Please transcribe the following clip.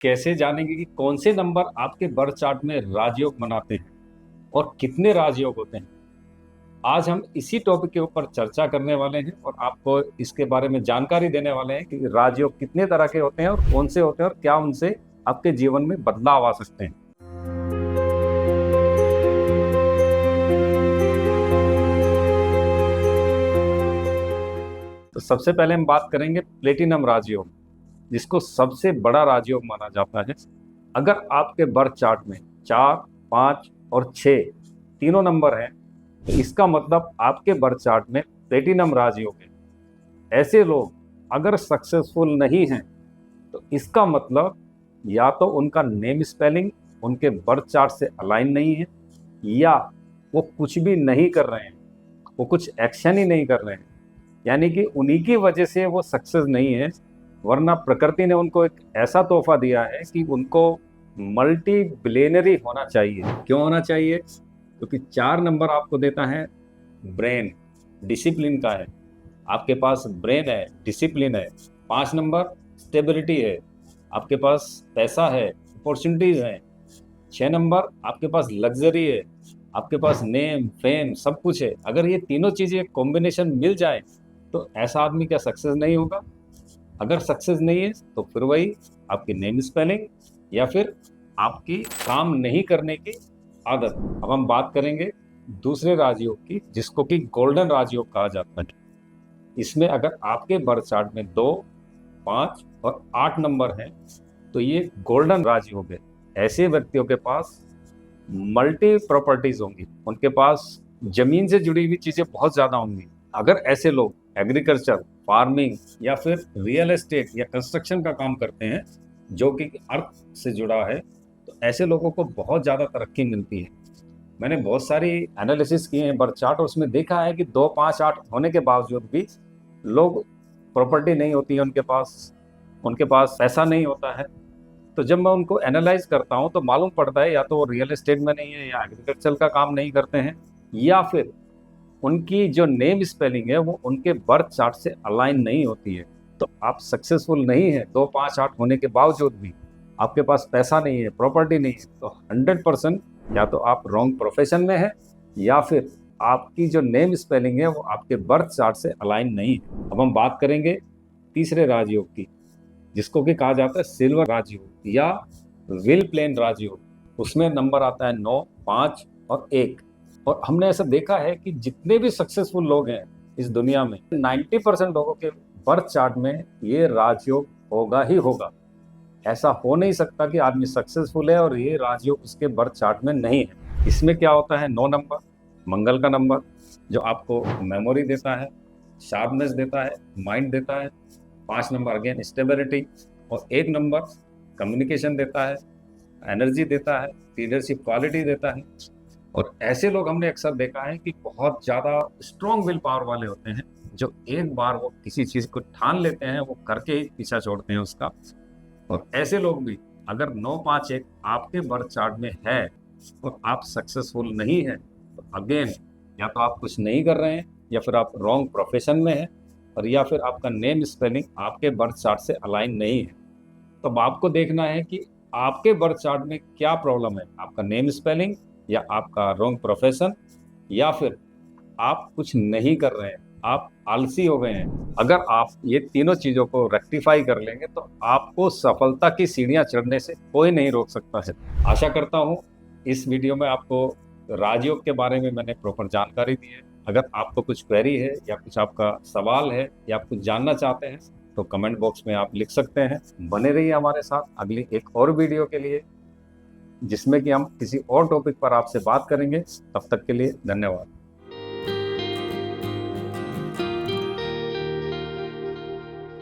कैसे जानेंगे कि कौन से नंबर आपके बर्थ चार्ट में राजयोग बनाते हैं और कितने राजयोग होते हैं। आज हम इसी टॉपिक के ऊपर चर्चा करने वाले हैं और आपको इसके बारे में जानकारी देने वाले हैं कि राजयोग कितने तरह के होते हैं और कौन से होते हैं और क्या उनसे आपके जीवन में बदलाव आ सकते हैं। तो सबसे पहले हम बात करेंगे प्लेटिनम राजयोग, जिसको सबसे बड़ा राजयोग माना जाता है। अगर आपके बर्थ चार्ट में 4, 5 और 6 तीनों नंबर हैं, तो इसका मतलब आपके बर्थ चार्ट में प्लेटिनम राजयोग है। ऐसे लोग अगर सक्सेसफुल नहीं हैं, तो इसका मतलब या तो उनका नेम स्पेलिंग उनके बर्थ चार्ट से अलाइन नहीं है, या वो कुछ भी नहीं कर रहे हैं, वो कुछ एक्शन ही नहीं कर रहे हैं, यानी कि उन्हीं की वजह से वो सक्सेस नहीं है। वरना प्रकृति ने उनको एक ऐसा तोहफा दिया है कि उनको मल्टी बिलियनरी होना चाहिए। क्यों होना चाहिए? क्योंकि 4 नंबर आपको देता है ब्रेन, डिसिप्लिन का है। आपके पास ब्रेन है, डिसिप्लिन है। 5 नंबर स्टेबिलिटी है, आपके पास पैसा है, अपॉर्चुनिटीज है। 6 नंबर आपके पास लग्जरी है, आपके पास नेम फेम सब कुछ है। अगर ये तीनों चीजें कॉम्बिनेशन मिल जाए तो ऐसा आदमी क्या सक्सेस नहीं होगा? अगर सक्सेस नहीं है तो फिर वही आपकी नेम स्पेलिंग या फिर आपकी काम नहीं करने की आदत। अब हम बात करेंगे दूसरे राजयोग की, जिसको कि गोल्डन राजयोग कहा जाता है। इसमें अगर आपके बर्थ चार्ट में 2, 5 और 8 नंबर हैं, तो ये गोल्डन राजयोग है। ऐसे व्यक्तियों के पास मल्टी प्रॉपर्टीज होंगी, उनके पास जमीन से जुड़ी हुई चीजें बहुत ज्यादा होंगी। अगर ऐसे लोग एग्रीकल्चर, फार्मिंग या फिर रियल एस्टेट या कंस्ट्रक्शन का काम करते हैं जो कि अर्थ से जुड़ा है, तो ऐसे लोगों को बहुत ज़्यादा तरक्की मिलती है। मैंने बहुत सारी एनालिसिस किए हैं बर्थ चार्ट और उसमें देखा है कि 2, 5, 8 होने के बावजूद भी लोग, प्रॉपर्टी नहीं होती है उनके पास पैसा नहीं होता है। तो जब मैं उनको एनालाइज करता हूँ तो मालूम पड़ता है या तो वो रियल एस्टेट में नहीं है, या एग्रीकल्चर का काम नहीं करते हैं, या फिर उनकी जो नेम स्पेलिंग है वो उनके बर्थ चार्ट से अलाइन नहीं होती है। तो आप सक्सेसफुल नहीं है। 2, 5, 8 होने के बावजूद भी आपके पास पैसा नहीं है, प्रॉपर्टी नहीं है, तो 100% या तो आप रॉन्ग प्रोफेशन में है, या फिर आपकी जो नेम स्पेलिंग है वो आपके बर्थ चार्ट से अलाइन नहीं है। अब हम बात करेंगे तीसरे राजयोग की, जिसको कि कहा जाता है सिल्वर राजयोग या विल प्लेन राजयोग। उसमें नंबर आता है 9, 5 और 1। और हमने ऐसा देखा है कि जितने भी सक्सेसफुल लोग हैं इस दुनिया में, 90% लोगों के बर्थ चार्ट में ये राजयोग होगा ही होगा। ऐसा हो नहीं सकता कि आदमी सक्सेसफुल है और ये राजयोग उसके बर्थ चार्ट में नहीं है। इसमें क्या होता है? 9 नंबर मंगल का नंबर, जो आपको मेमोरी देता है, शार्पनेस देता है, माइंड देता है। 5 नंबर अगेन स्टेबिलिटी, और 1 नंबर कम्युनिकेशन देता है, एनर्जी देता है, लीडरशिप क्वालिटी देता है। और ऐसे लोग हमने अक्सर देखा है कि बहुत ज़्यादा स्ट्रॉन्ग विल पावर वाले होते हैं, जो एक बार वो किसी चीज़ को ठान लेते हैं वो करके ही पीछा छोड़ते हैं उसका। और ऐसे लोग भी अगर 9, 5, 1 आपके बर्थ चार्ट में है और आप सक्सेसफुल नहीं है, तो अगेन या तो आप कुछ नहीं कर रहे हैं, या फिर आप रॉन्ग प्रोफेशन में हैं, और या फिर आपका नेम स्पेलिंग आपके बर्थ चार्ट से अलाइन नहीं है। तो अब आपको देखना है कि आपके बर्थ चार्ट में क्या प्रॉब्लम है, आपका नेम स्पेलिंग या आपका रॉन्ग प्रोफेशन, या फिर आप कुछ नहीं कर रहे हैं, आप आलसी हो गए हैं। अगर आप ये तीनों चीज़ों को रेक्टिफाई कर लेंगे तो आपको सफलता की सीढ़ियां चढ़ने से कोई नहीं रोक सकता है। आशा करता हूँ इस वीडियो में आपको राजयोग के बारे में मैंने प्रॉपर जानकारी दी है। अगर आपको कुछ क्वेरी है या कुछ आपका सवाल है या आप कुछ जानना चाहते हैं तो कमेंट बॉक्स में आप लिख सकते हैं। बने रहिए हमारे साथ अगली एक और वीडियो के लिए, जिसमें कि हम किसी और टॉपिक पर आपसे बात करेंगे। तब तक के लिए धन्यवाद।